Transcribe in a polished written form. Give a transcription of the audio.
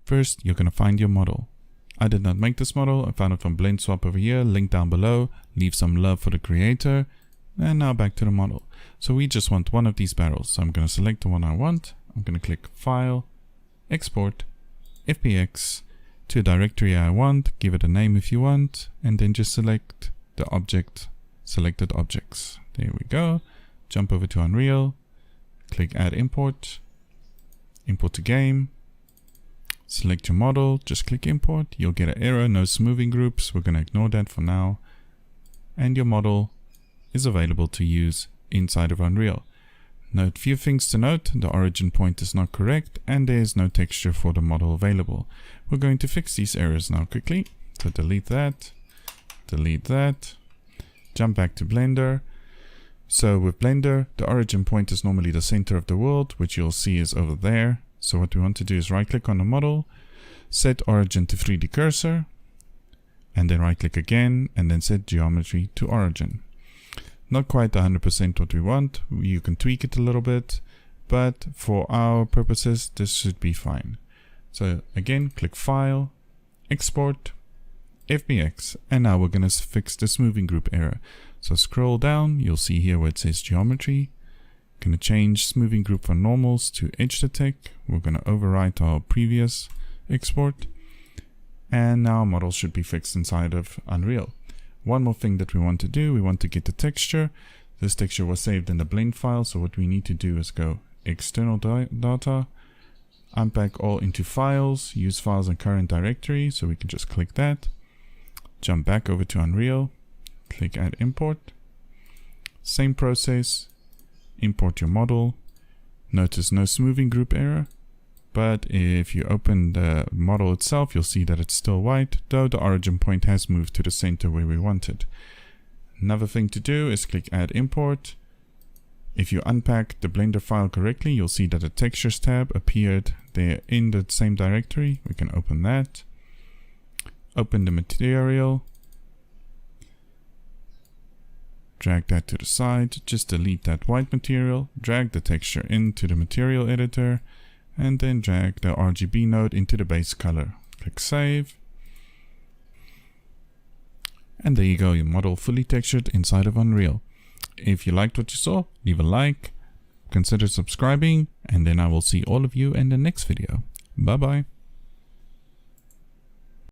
First, you're going to find your model. I did not make this model. I found it from BlendSwap over here, link down below. Leave some love for the creator. And now back to the model. So we just want one of these barrels. So I'm going to select the one I want. I'm going to click File, Export, FBX to a directory I want. Give it a name if you want. And then just select the object, selected objects. There we go. Jump over to Unreal. Click Add Import. Import to game. Select your model, just click import. You'll get an error, no smoothing groups. We're going to ignore that for now. And your model is available to use inside of Unreal. Note few things to note. The origin point is not correct and there is no texture for the model available. We're going to fix these errors now quickly. So delete that. Jump back to Blender. So with Blender, the origin point is normally the center of the world, which you'll see is over there. So what we want to do is right click on the model, set origin to 3D cursor, and then right click again, and then set geometry to origin. Not quite 100% what we want. You can tweak it a little bit, but for our purposes, this should be fine. So again, click File, Export, FBX, and now we're going to fix the smoothing group error. So scroll down, you'll see here where it says geometry. Going to change smoothing group from normals to edge detect. We're going to overwrite our previous export. And now our model should be fixed inside of Unreal. One more thing that we want to do, we want to get the texture. This texture was saved in the blend file. So what we need to do is go external data, unpack all into files, use files in current directory. So we can just click that, jump back over to Unreal, click Add Import. Same process. Import your model. Notice no smoothing group error, but if you open the model itself, you'll see that it's still white, though the origin point has moved to the center where we want it. Another thing to do is click Add Import. If you unpack the Blender file correctly, you'll see that the Textures tab appeared there in the same directory. We can open that. Open the material. Drag that to the side, just delete that white material, drag the texture into the material editor, and then drag the RGB node into the base color. Click Save. And there you go, your model fully textured inside of Unreal. If you liked what you saw, leave a like, consider subscribing, and then I will see all of you in the next video. Bye bye.